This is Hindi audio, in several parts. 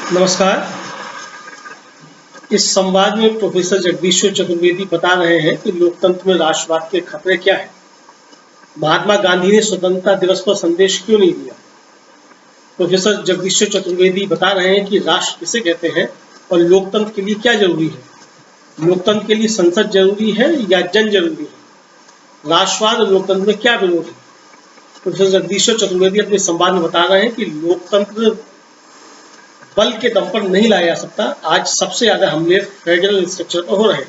नमस्कार। इस संवाद में प्रोफेसर जगदीश्वर चतुर्वेदी बता रहे हैं कि लोकतंत्र में राष्ट्रवाद के खतरे क्या हैं। महात्मा गांधी ने स्वतंत्रता दिवस पर संदेश क्यों नहीं दिया। प्रोफेसर जगदीश्वर चतुर्वेदी बता रहे हैं कि राष्ट्र किसे कहते हैं और लोकतंत्र के लिए क्या जरूरी है। लोकतंत्र के लिए संसद जरूरी है या जन जरूरी है। राष्ट्रवाद और लोकतंत्र में क्या विरोध है। प्रोफेसर जगदीश्वर चतुर्वेदी अपने संवाद में बता रहे हैं कि लोकतंत्र बल के दम पर नहीं लाया जा सकता। आज सबसे ज्यादा हमले फेडरल स्ट्रक्चर पर हो रहे हैं।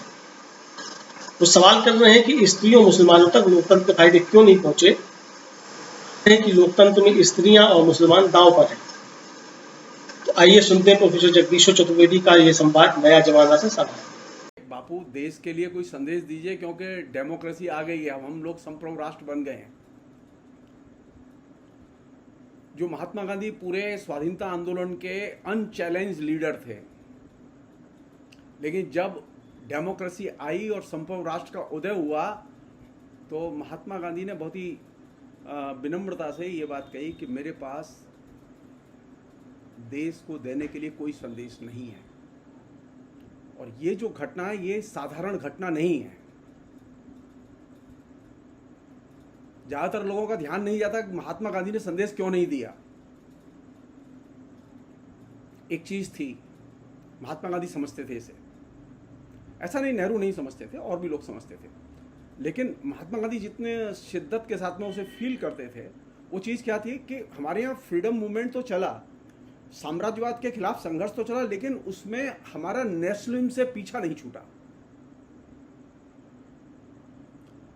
वो सवाल कर रहे हैं कि स्त्रियों मुसलमानों तक लोकतंत्र के फायदे क्यों नहीं पहुंचे, कि लोकतंत्र में स्त्रियां और मुसलमान दांव पर हैं। तो आइए सुनते हैं प्रोफेसर जगदीश्वर चतुर्वेदी का ये संवाद नया जमाना से साझा। बापू, देश के लिए कोई संदेश दीजिए, क्योंकि डेमोक्रेसी आ गई है, हम लोग संप्रभु राष्ट्र बन गए हैं। जो महात्मा गांधी पूरे स्वाधीनता आंदोलन के अनचैलेंज लीडर थे, लेकिन जब डेमोक्रेसी आई और संप्रभु राष्ट्र का उदय हुआ तो महात्मा गांधी ने बहुत ही विनम्रता से ये बात कही कि मेरे पास देश को देने के लिए कोई संदेश नहीं है। और ये जो घटना है ये साधारण घटना नहीं है। ज्यादातर लोगों का ध्यान नहीं जाता कि महात्मा गांधी ने संदेश क्यों नहीं दिया। एक चीज थी, महात्मा गांधी समझते थे इसे। ऐसा नहीं नेहरू नहीं समझते थे, और भी लोग समझते थे, लेकिन महात्मा गांधी जितने शिद्दत के साथ में उसे फील करते थे, वो चीज क्या थी कि हमारे यहाँ फ्रीडम मूवमेंट तो चला, साम्राज्यवाद के खिलाफ संघर्ष तो चला, लेकिन उसमें हमारा नेशनलिज्म से पीछा नहीं छूटा।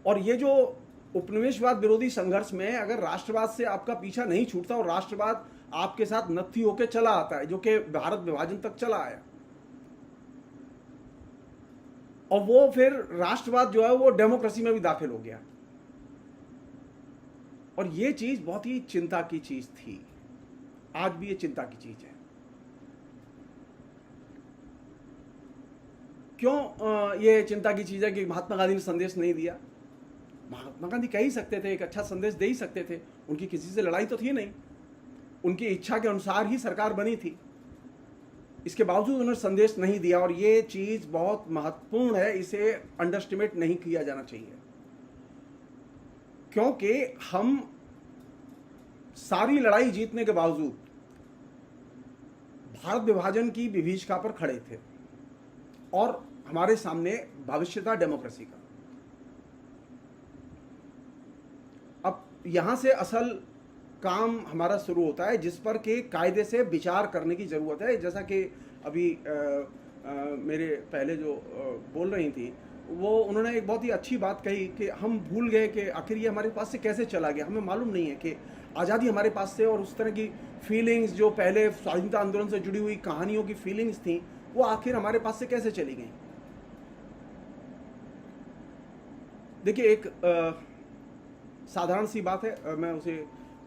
और ये जो उपनिवेशवाद विरोधी संघर्ष में अगर राष्ट्रवाद से आपका पीछा नहीं छूटता और राष्ट्रवाद आपके साथ नत्थी होकर चला आता है, जो कि भारत विभाजन तक चला आया, और वो फिर राष्ट्रवाद जो है वो डेमोक्रेसी में भी दाखिल हो गया। और ये चीज बहुत ही चिंता की चीज थी, आज भी ये चिंता की चीज है। क्यों ये चिंता की चीज है कि महात्मा गांधी ने संदेश नहीं दिया। महात्मा गांधी कह ही सकते थे, एक अच्छा संदेश दे ही सकते थे। उनकी किसी से लड़ाई तो थी नहीं, उनकी इच्छा के अनुसार ही सरकार बनी थी। इसके बावजूद उन्होंने संदेश नहीं दिया, और ये चीज बहुत महत्वपूर्ण है, इसे अंडरस्टिमेट नहीं किया जाना चाहिए। क्योंकि हम सारी लड़ाई जीतने के बावजूद भारत विभाजन की विभीषिका पर खड़े थे, और हमारे सामने भविष्य था डेमोक्रेसी का। अब यहां से असल काम हमारा शुरू होता है, जिस पर कि कायदे से विचार करने की जरूरत है। जैसा कि अभी मेरे पहले जो बोल रही थी, वो उन्होंने एक बहुत ही अच्छी बात कही कि हम भूल गए कि आखिर ये हमारे पास से कैसे चला गया। हमें मालूम नहीं है कि आज़ादी hमारे पास से, और उस तरह की फीलिंग्स जो पहले स्वाधीनता आंदोलन से जुड़ी हुई कहानियों की फीलिंग्स थी, वो आखिर हमारे पास से कैसे चली गई। देखिए, एक साधारण सी बात है, मैं उसे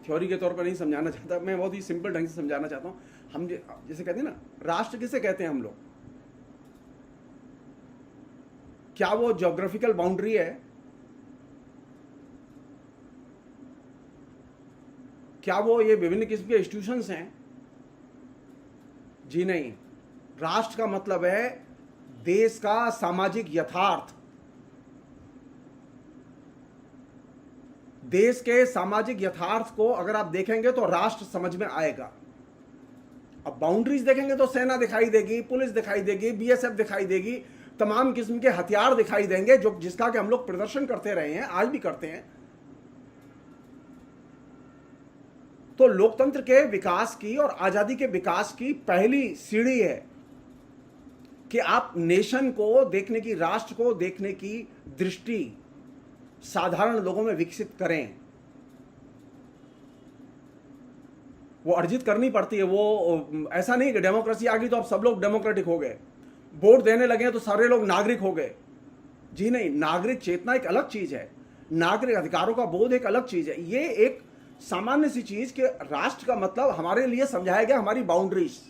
थ्योरी के तौर पर नहीं समझाना चाहता, मैं बहुत ही सिंपल ढंग से समझाना चाहता हूँ। हम जैसे कहते हैं ना, राष्ट्र किसे कहते हैं हम लोग? क्या वो ज्योग्राफिकल बाउंड्री है? क्या वो ये विभिन्न किस्म के इंस्टीट्यूशंस हैं? जी नहीं। राष्ट्र का मतलब है देश का सामाजिक यथार्थ। देश के सामाजिक यथार्थ को अगर आप देखेंगे तो राष्ट्र समझ में आएगा। अब बाउंड्रीज देखेंगे तो सेना दिखाई देगी, पुलिस दिखाई देगी, बीएसएफ दिखाई देगी, तमाम किस्म के हथियार दिखाई देंगे, जो जिसका कि हम लोग प्रदर्शन करते रहे हैं, आज भी करते हैं। तो लोकतंत्र के विकास की और आजादी के विकास की पहली सीढ़ी है कि आप नेशन को देखने की, राष्ट्र को देखने की दृष्टि साधारण लोगों में विकसित करें। वो अर्जित करनी पड़ती है। वो ऐसा नहीं कि डेमोक्रेसी आ गई तो अब सब लोग डेमोक्रेटिक हो गए, वोट देने लगे तो सारे लोग नागरिक हो गए। जी नहीं, नागरिक चेतना एक अलग चीज है, नागरिक अधिकारों का बोध एक अलग चीज है। ये एक सामान्य सी चीज कि राष्ट्र का मतलब हमारे लिए समझाया गया हमारी बाउंड्रीज,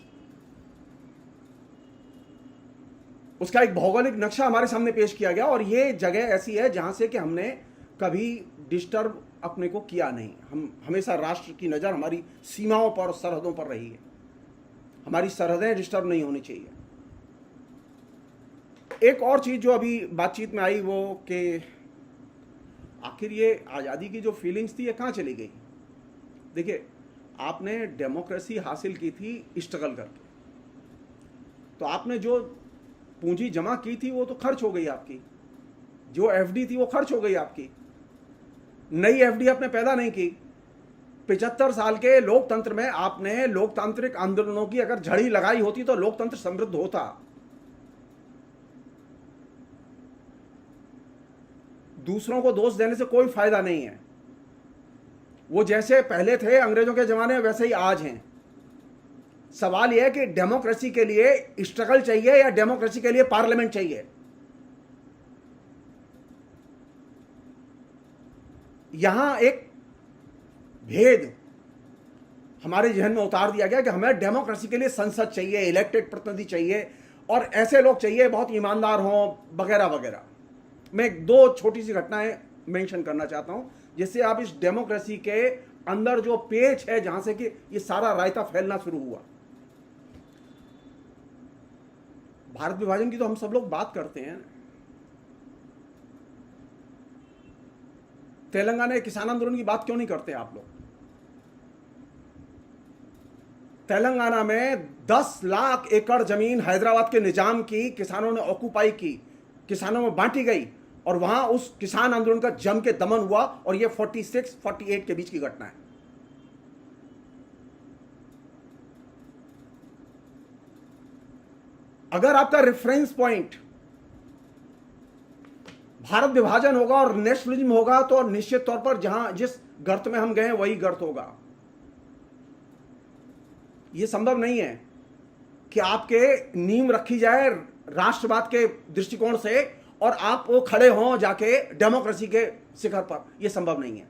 उसका एक भौगोलिक नक्शा हमारे सामने पेश किया गया, और ये जगह ऐसी है जहां से कि हमने कभी डिस्टर्ब अपने को किया नहीं। हम हमेशा राष्ट्र की नज़र हमारी सीमाओं पर, सरहदों पर रही है। हमारी सरहदें डिस्टर्ब नहीं होनी चाहिए। एक और चीज़ जो अभी बातचीत में आई वो कि आखिर ये आज़ादी की जो फीलिंग्स थी ये कहाँ चली गई। देखिए, आपने डेमोक्रेसी हासिल की थी स्ट्रगल करके, तो आपने जो पूंजी जमा की थी वो तो खर्च हो गई आपकी, जो एफडी थी वो खर्च हो गई आपकी, नई एफडी आपने पैदा नहीं की। 75 साल के लोकतंत्र में आपने लोकतांत्रिक आंदोलनों की अगर झड़ी लगाई होती तो लोकतंत्र समृद्ध होता। दूसरों को दोष देने से कोई फायदा नहीं है। वो जैसे पहले थे अंग्रेजों के जमाने में वैसे ही आज हैं। सवाल यह है कि डेमोक्रेसी के लिए स्ट्रगल चाहिए या डेमोक्रेसी के लिए पार्लियामेंट चाहिए। यहां एक भेद हमारे जहन में उतार दिया गया कि हमें डेमोक्रेसी के लिए संसद चाहिए, इलेक्टेड प्रतिनिधि चाहिए और ऐसे लोग चाहिए बहुत ईमानदार हों वगैरह वगैरह। मैं एक दो छोटी सी घटनाएं मेंशन करना चाहता हूं जिससे आप इस डेमोक्रेसी के अंदर जो पेच है जहां से कि ये सारा रायता फैलना शुरू हुआ। भारत विभाजन की तो हम सब लोग बात करते हैं। तेलंगाना के किसान आंदोलन की बात क्यों नहीं करते आप लोग? तेलंगाना में 10 लाख एकड़ जमीन हैदराबाद के निजाम की किसानों ने ऑक्यूपाई की, किसानों में बांटी गई और वहां उस किसान आंदोलन का जम के दमन हुआ और यह 46-48 के बीच की घटना है। अगर आपका रेफरेंस पॉइंट भारत विभाजन होगा और नेशनलिज्म होगा तो निश्चित तौर पर जहां जिस गर्त में हम गए वही गर्त होगा। यह संभव नहीं है कि आपके नींव रखी जाए राष्ट्रवाद के दृष्टिकोण से और आप वो खड़े हों जाके डेमोक्रेसी के शिखर पर। यह संभव नहीं है।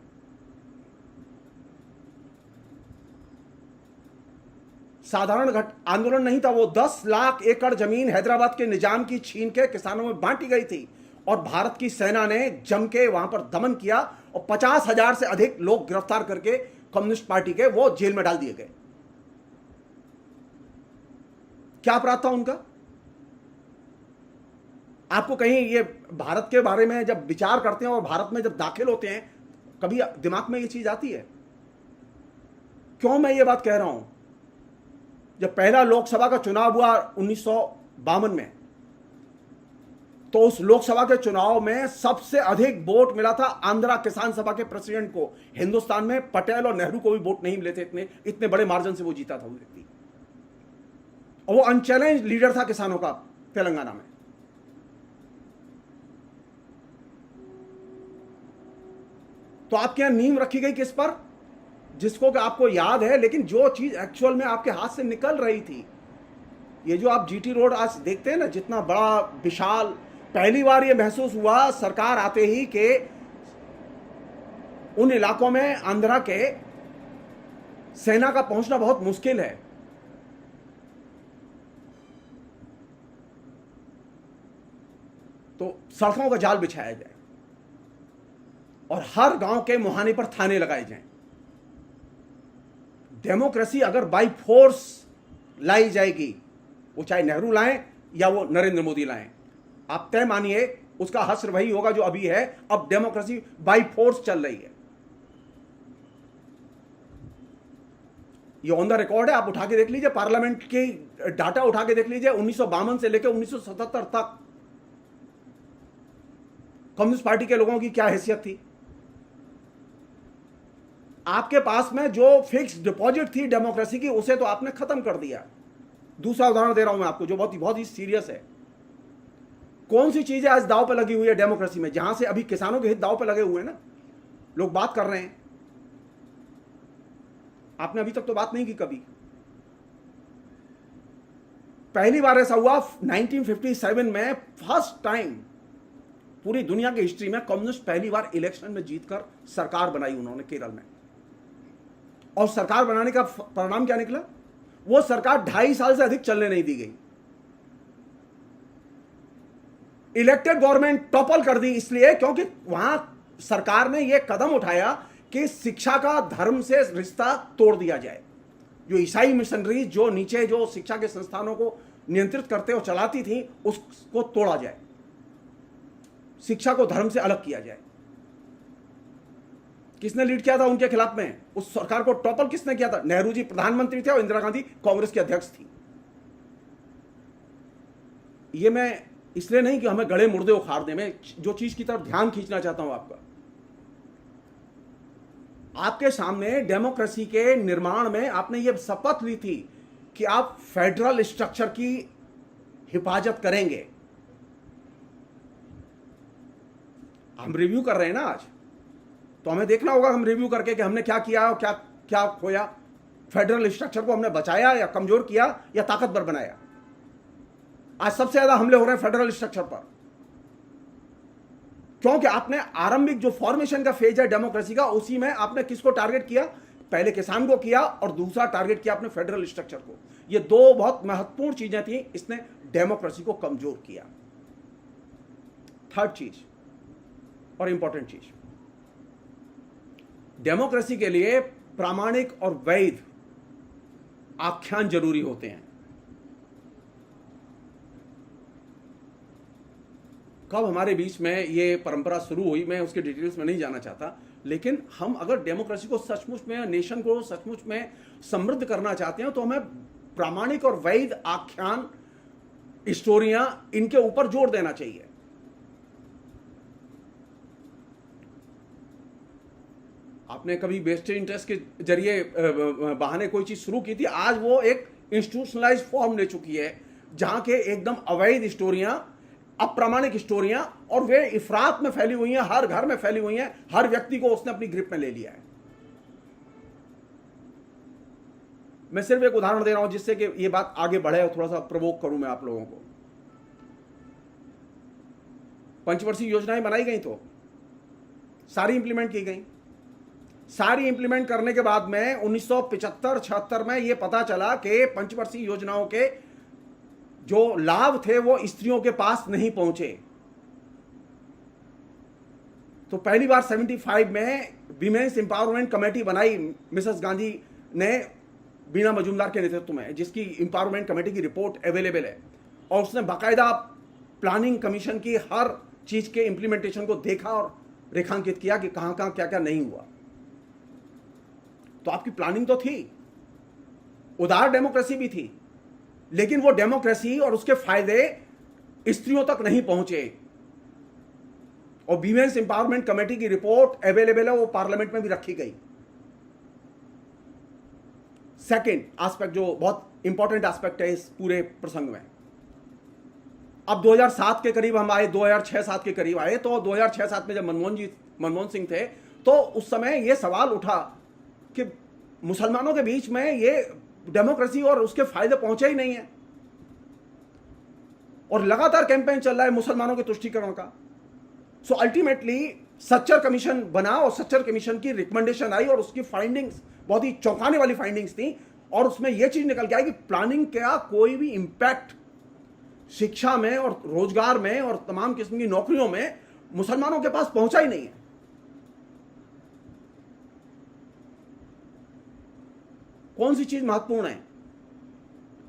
साधारण आंदोलन नहीं था वो। 10 लाख एकड़ जमीन हैदराबाद के निजाम की छीन के किसानों में बांटी गई थी और भारत की सेना ने जम के वहां पर दमन किया और 50,000 से अधिक लोग गिरफ्तार करके कम्युनिस्ट पार्टी के वो जेल में डाल दिए गए। क्या अपराध था उनका? आपको कहीं ये भारत के बारे में जब विचार करते हैं और भारत में जब दाखिल होते हैं कभी दिमाग में ये चीज आती है? क्यों मैं ये बात कह रहा हूं? जब पहला लोकसभा का चुनाव हुआ 1952 में, तो उस लोकसभा के चुनाव में सबसे अधिक वोट मिला था आंध्रा किसान सभा के प्रेसिडेंट को। हिंदुस्तान में पटेल और नेहरू को भी वोट नहीं मिले थे, इतने बड़े मार्जिन से वो जीता था वो व्यक्ति, और वो अनचैलेंज लीडर था किसानों का तेलंगाना में। तो आपके यहां नींव रखी गई किस पर? जिसको कि आपको याद है, लेकिन जो चीज एक्चुअल में आपके हाथ से निकल रही थी, ये जो आप जीटी रोड आज देखते हैं ना, जितना बड़ा विशाल, पहली बार ये महसूस हुआ सरकार आते ही कि उन इलाकों में आंध्रा के सेना का पहुंचना बहुत मुश्किल है। तो सड़कों का जाल बिछाया जाए और हर गांव के मुहाने पर थाने लगाए जाएं। डेमोक्रेसी अगर बाई फोर्स लाई जाएगी, वो चाहे नेहरू लाएं या वो नरेंद्र मोदी लाएं, आप तय मानिए उसका हश्र वही होगा जो अभी है। अब डेमोक्रेसी बाई फोर्स चल रही है। ये ऑन द रिकॉर्ड है, आप उठा के देख लीजिए, पार्लियामेंट की डाटा उठा के देख लीजिए। 1952 से लेकर 1977 तक कम्युनिस्ट पार्टी के लोगों की क्या हैसियत थी। आपके पास में जो फिक्स डिपॉजिट थी डेमोक्रेसी की, उसे तो आपने खत्म कर दिया। दूसरा उदाहरण दे रहा हूं मैं आपको जो बहुत ही सीरियस है। कौन सी चीजें आज दांव पर लगी हुई है डेमोक्रेसी में, जहां से अभी किसानों के हित दांव पर लगे हुए हैं ना, लोग बात कर रहे हैं। आपने अभी तक तो बात नहीं की कभी। पहली बार ऐसा हुआ 1957 में, फर्स्ट टाइम पूरी दुनिया की हिस्ट्री में कम्युनिस्ट पहली बार इलेक्शन में जीतकर सरकार बनाई उन्होंने केरल में। और सरकार बनाने का परिणाम क्या निकला? वो सरकार 2.5 साल से अधिक चलने नहीं दी गई। इलेक्टेड गवर्नमेंट टॉपल कर दी, इसलिए क्योंकि वहां सरकार ने यह कदम उठाया कि शिक्षा का धर्म से रिश्ता तोड़ दिया जाए। जो ईसाई मिशनरी जो नीचे जो शिक्षा के संस्थानों को नियंत्रित करते और चलाती थी, उसको तोड़ा जाए, शिक्षा को धर्म से अलग किया जाए। किसने लीड किया था उनके खिलाफ में? उस सरकार को टॉपल किसने किया था? नेहरू जी प्रधानमंत्री थे और इंदिरा गांधी कांग्रेस की अध्यक्ष थी। ये मैं इसलिए नहीं कि हमें गड़े मुर्दे उखाड़ दें, मैं जो चीज की तरफ ध्यान खींचना चाहता हूं आपके सामने डेमोक्रेसी के निर्माण में आपने ये शपथ ली थी कि आप फेडरल स्ट्रक्चर की हिफाजत करेंगे। हम रिव्यू कर रहे हैं ना आज, तो हमें देखना होगा हम रिव्यू करके कि हमने क्या किया और क्या क्या खोया। फेडरल स्ट्रक्चर को हमने बचाया या कमजोर किया या ताकतवर बनाया? आज सबसे ज्यादा हमले हो रहे हैं फेडरल स्ट्रक्चर पर, क्योंकि आपने आरंभिक जो फॉर्मेशन का फेज है डेमोक्रेसी का, उसी में आपने किसको टारगेट किया? पहले किसान को किया और दूसरा टारगेट किया आपने फेडरल स्ट्रक्चर को। ये दो बहुत महत्वपूर्ण चीजें थी, इसने डेमोक्रेसी को कमजोर किया। थर्ड चीज और इंपॉर्टेंट चीज, डेमोक्रेसी के लिए प्रामाणिक और वैध आख्यान जरूरी होते हैं। कब हमारे बीच में ये परंपरा शुरू हुई, मैं उसके डिटेल्स में नहीं जाना चाहता, लेकिन हम अगर डेमोक्रेसी को सचमुच में, नेशन को सचमुच में समृद्ध करना चाहते हैं, तो हमें प्रामाणिक और वैध आख्यान, स्टोरियां, इनके ऊपर जोर देना चाहिए। आपने कभी वेस्टेड इंटरेस्ट के जरिए बहाने कोई चीज शुरू की थी, आज वो एक इंस्टीट्यूशनलाइज फॉर्म ले चुकी है, जहां के एकदम अवैध स्टोरियां, अप्रामाणिक स्टोरियां, और वे इफरात में फैली हुई हैं, हर घर में फैली हुई हैं, हर व्यक्ति को उसने अपनी ग्रिप में ले लिया है। मैं सिर्फ एक उदाहरण दे रहा हूं जिससे कि ये बात आगे बढ़े और थोड़ा सा प्रवोक करूं मैं आप लोगों को। पंचवर्षीय योजनाएं बनाई गई तो सारी इंप्लीमेंट की गई। सारी इंप्लीमेंट करने के बाद में 1975-76 में यह पता चला कि पंचवर्षीय योजनाओं के जो लाभ थे वो स्त्रियों के पास नहीं पहुंचे। तो पहली बार 75 में विमेन्स एम्पावरमेंट कमेटी बनाई मिसेस गांधी ने, बीना मजूमदार के नेतृत्व में, जिसकी एम्पावरमेंट कमेटी की रिपोर्ट अवेलेबल है, और उसने बाकायदा प्लानिंग कमीशन की हर चीज के इंप्लीमेंटेशन को देखा और रेखांकित किया कि कहां कहां क्या क्या नहीं हुआ। तो आपकी प्लानिंग तो थी, उदार डेमोक्रेसी भी थी, लेकिन वो डेमोक्रेसी और उसके फायदे स्त्रियों तक नहीं पहुंचे। और वीमेन्स एम्पावरमेंट कमेटी की रिपोर्ट अवेलेबल है, वो पार्लियामेंट में भी रखी गई। सेकंड एस्पेक्ट जो बहुत इंपॉर्टेंट एस्पेक्ट है इस पूरे प्रसंग में, अब 2007 के करीब हम आए, 2006-07 के करीब आए, तो 2006-07 में जब मनमोहन सिंह थे, तो उस समय यह सवाल उठा कि मुसलमानों के बीच में ये डेमोक्रेसी और उसके फायदे पहुंचे ही नहीं है, और लगातार कैंपेन चल रहा है मुसलमानों के तुष्टीकरण का। सो अल्टीमेटली सच्चर कमीशन बना और सच्चर कमीशन की रिकमेंडेशन आई और उसकी फाइंडिंग्स बहुत ही चौंकाने वाली फाइंडिंग्स थी, और उसमें यह चीज निकल के आई कि प्लानिंग का कोई भी इंपैक्ट शिक्षा में और रोजगार में और तमाम किस्म की नौकरियों में मुसलमानों के पास पहुंचा ही नहीं है। कौन सी चीज महत्वपूर्ण है,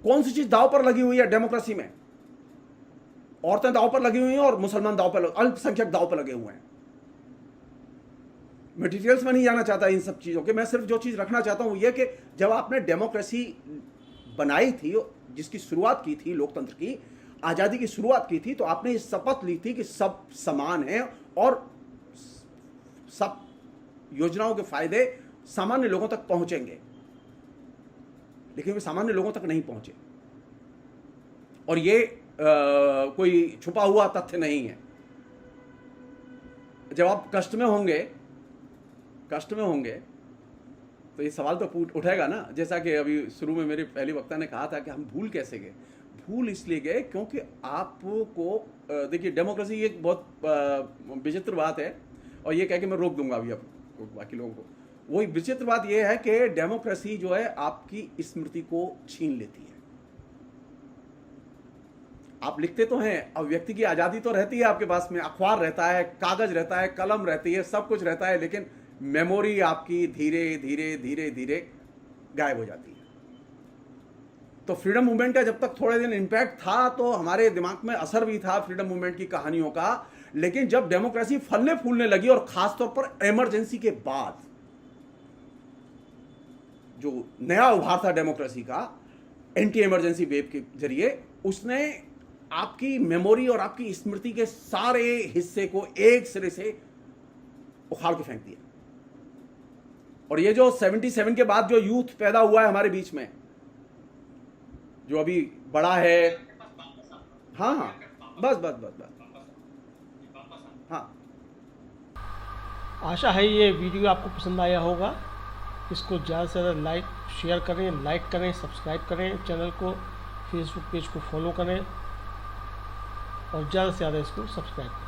कौन सी चीज दांव पर लगी हुई है डेमोक्रेसी में? औरतें दांव पर लगी हुई हैं और मुसलमान दांव पर, अल्पसंख्यक दांव पर लगे हुए हैं। मैं डिटेल्स में नहीं जाना चाहता इन सब चीजों के, मैं सिर्फ जो चीज रखना चाहता हूं यह कि जब आपने डेमोक्रेसी बनाई थी, जिसकी शुरुआत की थी, लोकतंत्र की आजादी की शुरुआत की थी, तो आपने ये शपथ ली थी कि सब समान हैं और सब योजनाओं के फायदे सामान्य लोगों तक पहुंचेंगे, लेकिन वे सामान्य लोगों तक नहीं पहुंचे। और ये कोई छुपा हुआ तथ्य नहीं है। जब आप कष्ट में होंगे तो ये सवाल तो उठेगा ना, जैसा कि अभी शुरू में मेरे पहले वक्ता ने कहा था कि हम भूल कैसे गए। भूल इसलिए गए क्योंकि आपको देखिए, डेमोक्रेसी एक बहुत विचित्र बात है, और ये कह के मैं रोक दूंगा अभी अब बाकी लोगों को। वही विचित्र बात यह है कि डेमोक्रेसी जो है आपकी स्मृति को छीन लेती है। आप लिखते तो हैं, अब व्यक्ति की आजादी तो रहती है आपके पास में, अखबार रहता है, कागज रहता है, कलम रहती है, सब कुछ रहता है, लेकिन मेमोरी आपकी धीरे धीरे धीरे धीरे गायब हो जाती है। तो फ्रीडम मूवमेंट का जब तक थोड़े दिन इम्पैक्ट था तो हमारे दिमाग में असर भी था फ्रीडम मूवमेंट की कहानियों का, लेकिन जब डेमोक्रेसी फलने फूलने लगी और खासतौर पर इमरजेंसी के बाद जो नया उभार था डेमोक्रेसी का एंटी इमरजेंसी वेव के जरिए, उसने आपकी मेमोरी और आपकी स्मृति के सारे हिस्से को एक सिरे से उखाड़ के फेंक दिया। और ये जो 77 के बाद जो यूथ पैदा हुआ है हमारे बीच में, जो अभी बड़ा है, हाँ हाँ बस बस बस बस हाँ। आशा है ये वीडियो आपको पसंद आया होगा। इसको ज़्यादा से ज़्यादा शेयर करें, लाइक करें, सब्सक्राइब करें चैनल को, फेसबुक पेज को फॉलो करें और ज़्यादा से ज़्यादा इसको सब्सक्राइब करें।